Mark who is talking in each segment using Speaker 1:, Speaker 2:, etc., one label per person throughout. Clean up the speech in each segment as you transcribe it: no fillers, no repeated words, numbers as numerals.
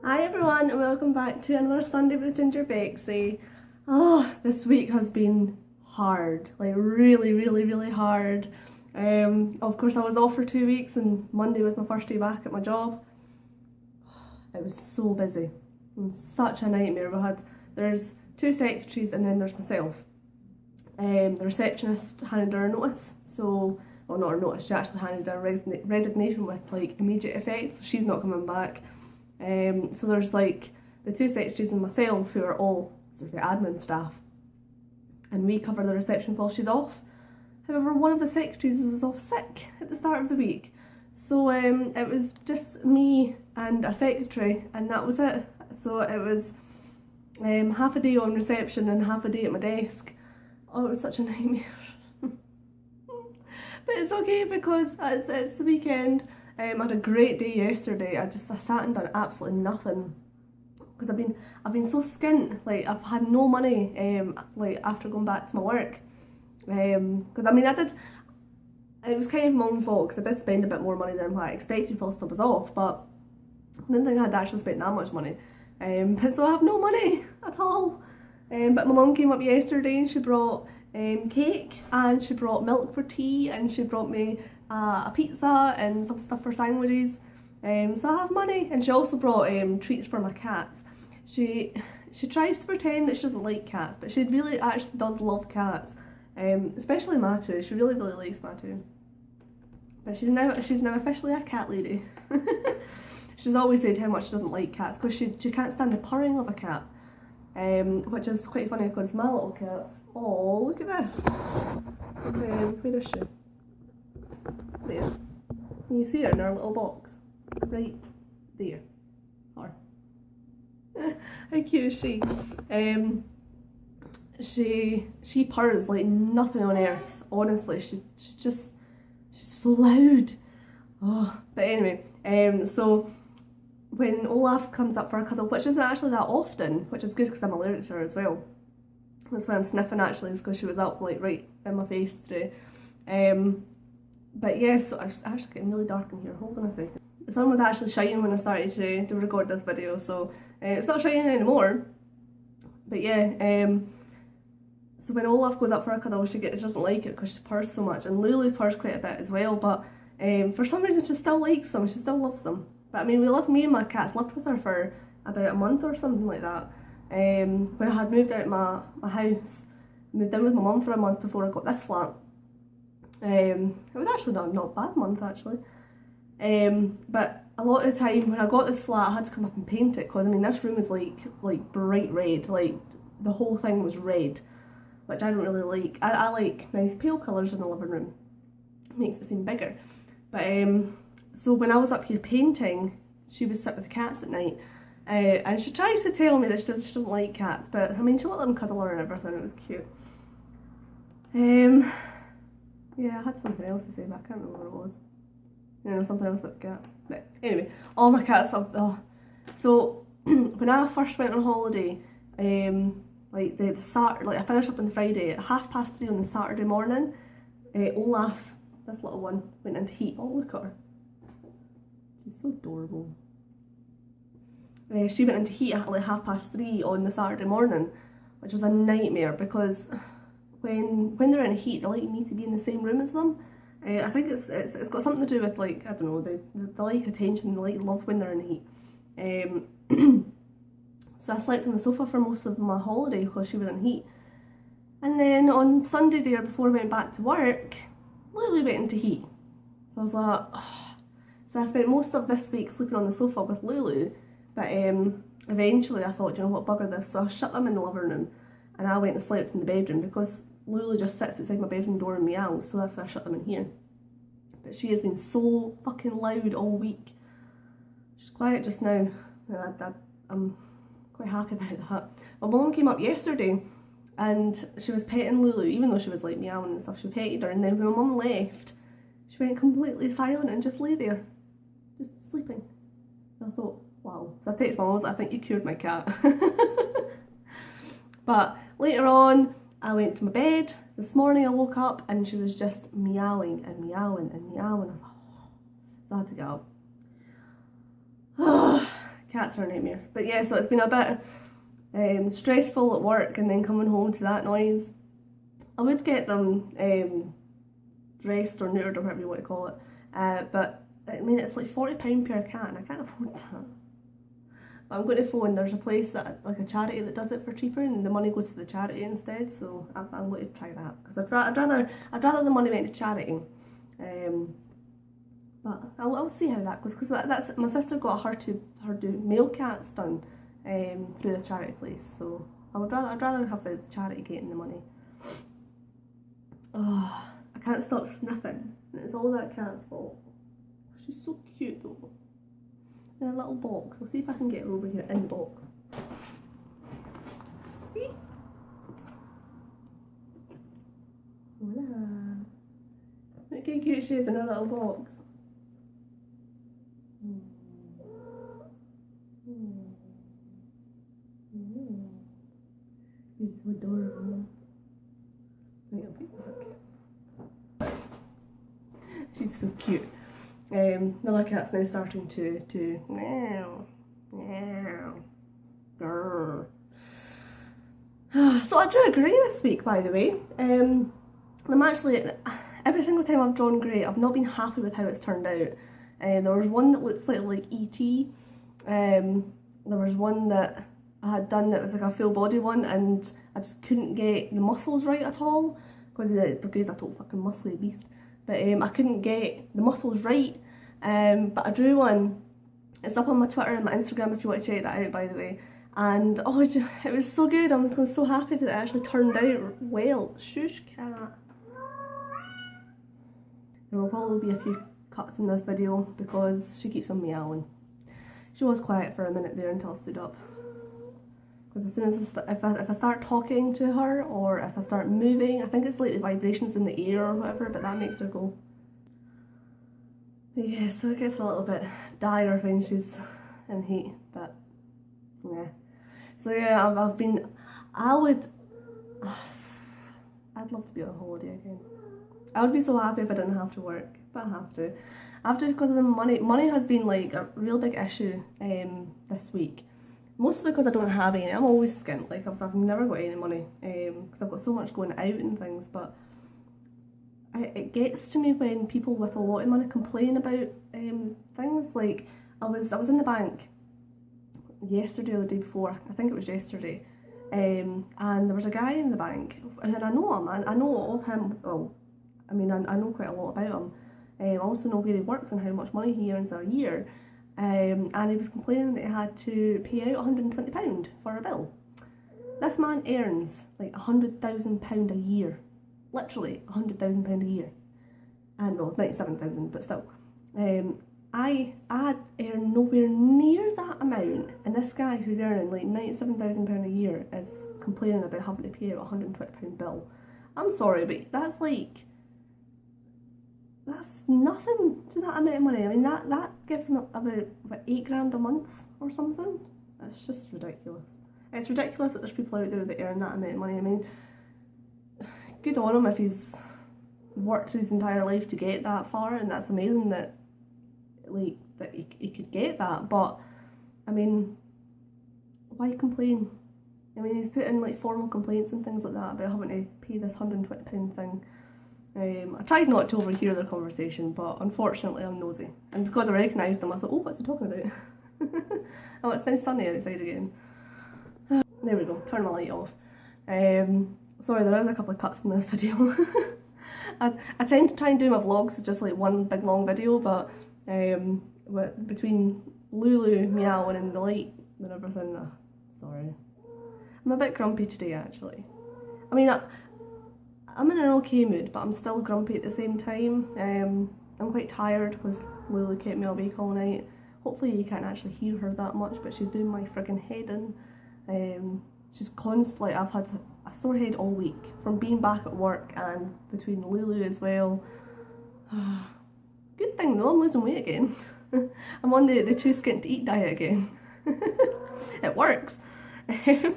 Speaker 1: Hi everyone and welcome back to another Sunday with Gingerbexxi. Oh, this week has been hard, like really hard. Of course I was off for 2 weeks and Monday was my first day back at my job. It was so busy and such a nightmare. There's two secretaries and then there's myself. The receptionist handed her a notice, well not her notice, she actually handed her a resignation with like immediate effect, so she's not coming back. So there's like the two secretaries and myself who are all sort of the admin staff, and we cover the reception while she's off. However, one of the secretaries was off sick at the start of the week, so it was just me and a secretary and that was it. So it was half a day on reception and half a day at my desk. Oh, it was such a nightmare. But it's okay because it's the weekend. I had a great day yesterday. I sat and done absolutely nothing because I've been so skint. Like I've had no money like after going back to my work. Because I mean it was kind of my own fault because I did spend a bit more money than what I expected whilst I was off, but I didn't think I'd actually spent that much money. So I have no money at all. But my mum came up yesterday and she brought cake and she brought milk for tea and she brought me a pizza and some stuff for sandwiches. So I have money, and she also brought treats for my cats. She tries to pretend that she doesn't like cats, but she really actually does love cats, especially Matu. She really likes Matu. But she's now officially a cat lady. She's always said how much she doesn't like cats because she can't stand the purring of a cat, which is quite funny because my little cat. Oh, look at this. Where is she? There. Can you see her in her little box? Right there. Her. How cute is she? She purrs like nothing on earth. Honestly, she's so loud. Oh, but anyway, so when Olaf comes up for a cuddle, which isn't actually that often, which is good because I'm allergic to her as well. That's why I'm sniffing actually, is because she was up like right in my face today. But yeah, so it's actually getting really dark in here. Hold on a second. The sun was actually shining when I started to record this video, so it's not shining anymore. But yeah, so when Olaf goes up for a cuddle, she doesn't like it because she purrs so much, and Lulu purrs quite a bit as well. But for some reason, she still likes them. She still loves them. But I mean, me and my cats lived with her for about a month or something like that. When I had moved out my house, moved in with my mum for a month before I got this flat. It was actually not a bad month actually. But a lot of the time when I got this flat I had to come up and paint it because I mean this room is like bright red, like the whole thing was red, which I don't really like. I like nice pale colours in the living room. It makes it seem bigger. But so when I was up here painting, she would sit with the cats at night. And she tries to tell me that she doesn't like cats, but I mean she let them cuddle her and everything. It was cute. Yeah, I had something else to say, but I can't remember what it was. Something else about the cats. But anyway, all my cats are. Oh. So when I first went on holiday, like the Saturday, like I finished up on the Friday at 3:30 on the Saturday morning. Olaf, this little one, went into heat. Oh, look at her. She's so adorable. She went into heat at like 3:30 on the Saturday morning, which was a nightmare because when they're in heat, they like me to be in the same room as them. I think it's got something to do with like, I don't know, they like attention, they like love when they're in heat. So I slept on the sofa for most of my holiday because she was in heat. And then on Sunday there, before I went back to work, Lulu went into heat. So I was like, oh. So I spent most of this week sleeping on the sofa with Lulu, but eventually I thought, you know what, bugger this. So I shut them in the living room and I went and slept in the bedroom because Lulu just sits outside my bedroom door and meows, so that's why I shut them in here. But she has been so fucking loud all week. She's quiet just now, and I'm quite happy about that. My mum came up yesterday and she was petting Lulu, even though she was like meowing and stuff, she petted her, and then when my mum left, she went completely silent and just lay there, just sleeping. And I thought, wow. So I texted my mum, I was like, I think you cured my cat. But later on, I went to my bed. This morning I woke up and she was just meowing and meowing and meowing. I was like, oh. So I had to get up. Cats are a nightmare. But yeah, so it's been a bit stressful at work, and then coming home to that noise. I would get them dressed or neutered or whatever you want to call it, but I mean it's like £40 per cat and I can't afford that. But I'm going to phone, there's a place that, like a charity that does it for cheaper, and the money goes to the charity instead, so I'm going to try that, because I'd rather the money went to charity. But I'll see how that goes, because that's my sister got her do male cats done through the charity place, so I'd rather have the charity getting the money. Oh, I can't stop sniffing, and it's all that cat's fault. She's so cute though. In a little box. I'll see if I can get her over here in the box. See? Voila. Look how cute she is in her little box. You're so adorable. Right, I'll be back. She's so cute. The other cat's now starting to meow, meow, grrr. So I drew a grey this week, by the way. I'm actually, every single time I've drawn grey, I've not been happy with how it's turned out. There was one that looked slightly like E.T. There was one that I had done that was like a full body one, and I just couldn't get the muscles right at all, because the grey's a total fucking muscly beast. But I couldn't get the muscles right, but I drew one. It's up on my Twitter and my Instagram if you want to check that out, by the way. And oh, it was so good. I'm so happy that it actually turned out well. Shush, cat. There will probably be a few cuts in this video because she keeps on meowing. She was quiet for a minute there until I stood up. Because as soon as if I start talking to her, or if I start moving, I think it's like the vibrations in the air or whatever, but that makes her go. But yeah, so it gets a little bit dire when she's in heat, but yeah. So yeah, I'd love to be on holiday again. I would be so happy if I didn't have to work, but I have to. Because of the money. Money has been like a real big issue this week. Mostly because I don't have any. I'm always skint, like I've never got any money because I've got so much going out and things, but it gets to me when people with a lot of money complain about things. Like I was in the bank yesterday or the day before, I think it was yesterday, and there was a guy in the bank, and I know him, I know of him, well, I mean I know quite a lot about him. I also know where he works and how much money he earns a year. And he was complaining that he had to pay out £120 for a bill. This man earns like £100,000 a year. Literally £100,000 a year. And well, it's 97,000, but still. I earn nowhere near that amount, and this guy who's earning like £97,000 a year is complaining about having to pay out a £120 bill. I'm sorry, but that's nothing to that amount of money. I mean, that gives him about £8 a month or something. It's just ridiculous. It's ridiculous that there's people out there that earn that amount of money. I mean, good on him if he's worked his entire life to get that far, and that's amazing that he could get that. But I mean, why complain? I mean, he's put in like formal complaints and things like that about having to pay this £120 thing. I tried not to overhear their conversation, but unfortunately I'm nosy. And because I recognised them, I thought, oh, what's he talking about? Oh, it's now sunny outside again. There we go, turn the light off. Sorry, there is a couple of cuts in this video. I tend to try and do my vlogs as just like one big long video, but between Lulu meowing and the light and everything, sorry. I'm a bit grumpy today, actually. I mean, I'm in an okay mood, but I'm still grumpy at the same time. I'm quite tired because Lulu kept me awake all night. Hopefully you can't actually hear her that much, but she's doing my friggin' head in. She's constantly, I've had a sore head all week from being back at work and between Lulu as well. Good thing though, I'm losing weight again. I'm on the too skint to eat diet again. It works. It's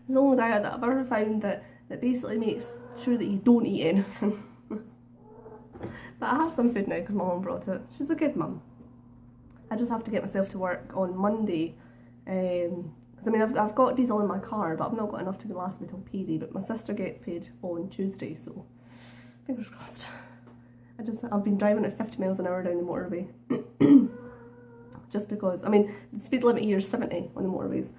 Speaker 1: the only diet that I've ever found that basically makes sure that you don't eat anything. But I have some food now because my mum brought it. She's a good mum. I just have to get myself to work on Monday Because I mean, I've got diesel in my car, but I've not got enough to last me till payday. But my sister gets paid on Tuesday, so fingers crossed. I've been driving at 50 miles an hour down the motorway. Just because, I mean, the speed limit here is 70 on the motorways,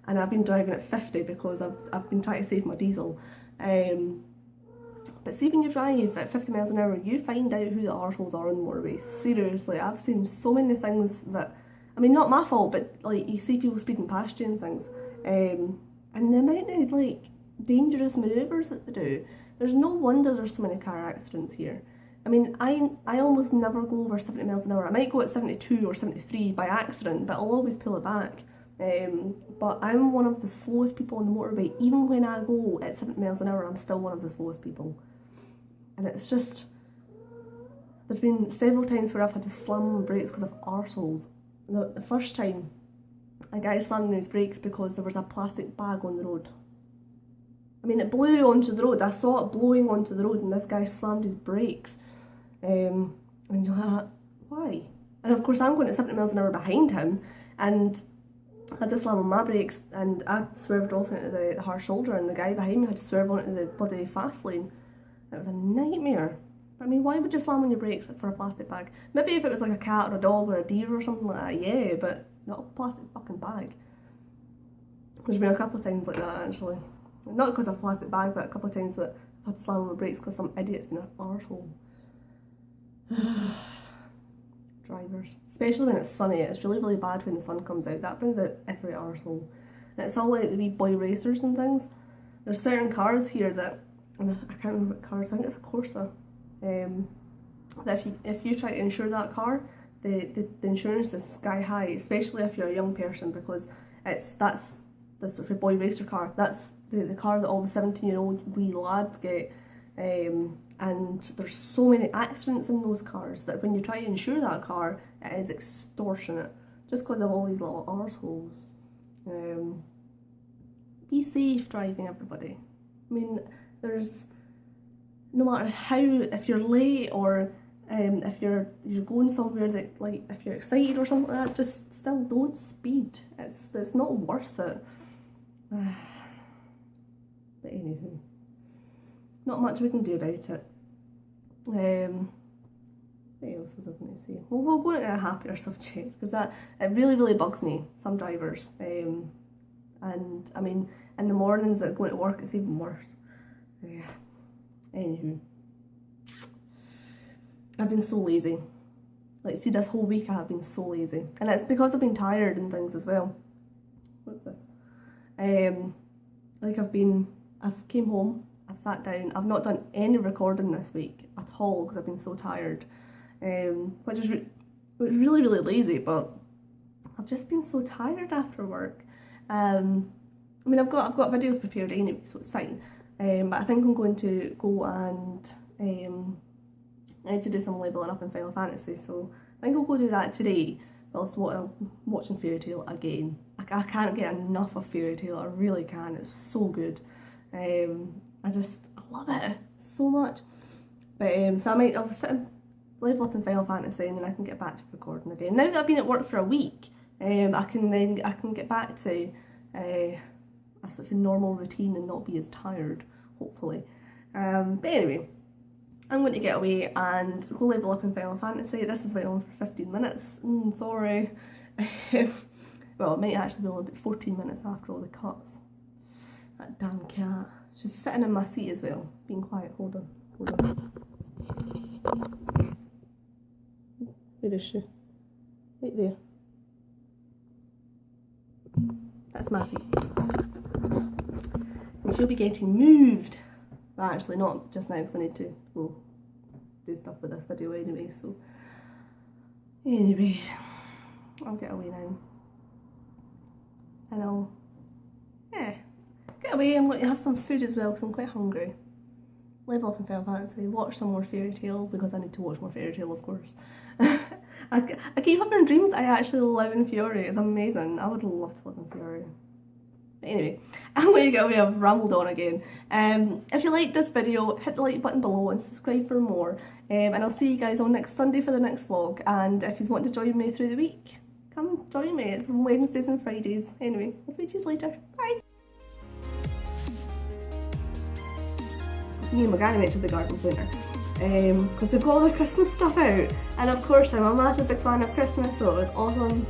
Speaker 1: and I've been driving at 50 because I've been trying to save my diesel. But see, when you drive at 50 miles an hour, you find out who the arseholes are on the motorway. Seriously, I've seen so many things that, I mean, not my fault, but like you see people speeding past you and things, and the amount of like dangerous manoeuvres that they do. There's no wonder there's so many car accidents here. I mean, I almost never go over 70 miles an hour. I might go at 72 or 73 by accident, but I'll always pull it back. But I'm one of the slowest people on the motorway. Even when I go at 70 miles an hour, I'm still one of the slowest people. And it's just, there's been several times where I've had to slam on the brakes because of arseholes. The first time, a guy slammed on his brakes because there was a plastic bag on the road. I mean, it blew onto the road. I saw it blowing onto the road, and this guy slammed his brakes. And you're like, why? And of course, I'm going at 70 miles an hour behind him, and I had to slam on my brakes, and I swerved off into the hard shoulder, and the guy behind me had to swerve onto the bloody fast lane. It was a nightmare. I mean, why would you slam on your brakes for a plastic bag? Maybe if it was like a cat or a dog or a deer or something like that, yeah, but not a plastic fucking bag. There's been a couple of times like that, actually. Not because of a plastic bag, but a couple of times that I've had to slam on my brakes because some idiot's been an arsehole. Drivers. Especially when it's sunny, it's really, really bad when the sun comes out. That brings out every arsehole. And it's all like the wee boy racers and things. There's certain cars here that, and I can't remember what cars, I think it's a Corsa, that if you try to insure that car, the insurance is sky high, especially if you're a young person, because that's the sort of boy racer car. That's the car that all the 17-year-old wee lads get. And there's so many accidents in those cars that when you try to insure that car, it is extortionate, just because of all these little arseholes. Be safe driving, everybody. I mean, there's, no matter how, if you're late or if you're going somewhere that, like, if you're excited or something like that, just still don't speed. It's not worth it. But anywho, not much we can do about it. What else was I going to say? Well, we'll go into a happier subject, because it really, really bugs me, some drivers. And I mean, in the mornings that going to work, it's even worse. Yeah. Anywho, I've been so lazy. Like, see, this whole week I have been so lazy, and it's because I've been tired and things as well. What's this? Like, I've came home, I've sat down, I've not done any recording this week at all because I've been so tired, which is really, really lazy, but I've just been so tired after work. I mean, I've got videos prepared anyway, so it's fine. But I think I'm going to go and I need to do some leveling up in Final Fantasy, so I think I'll go do that today. But also I'm watching Fairy Tail again. I can't get enough of Fairy Tail, I really can, it's so good. I love it so much. But so I'll sit and level up in Final Fantasy, and then I can get back to recording again. Now that I've been at work for a week, I can get back to a sort of normal routine and not be as tired, hopefully. But anyway, I'm going to get away and go level up in Final Fantasy. This has went on for 15 minutes. Sorry. Well, it might actually be only about 14 minutes after all the cuts. That damn cat. She's sitting in my seat as well. Being quiet. Hold on. Where is she? Right there. That's my seat. And she'll be getting moved. Well, actually not just now, because I need to go do stuff with this video anyway, so anyway, I'll get away now. And I'll, get away. I'm going to have some food as well, because I'm quite hungry. Level up in Final Fantasy, watch some more Fairy Tail, because I need to watch more Fairy Tail, of course. I keep having dreams I actually live in Fiore. It's amazing. I would love to live in Fiore. But anyway, I'm going to get away. I've rambled on again. If you liked this video, hit the like button below and subscribe for more. And I'll see you guys on next Sunday for the next vlog. And if you want to join me through the week, come join me. It's on Wednesdays and Fridays. Anyway, I'll speak to you later. Bye! Me and my granny went to the garden centre because they've got all the Christmas stuff out, and of course I'm a massive big fan of Christmas, so it was awesome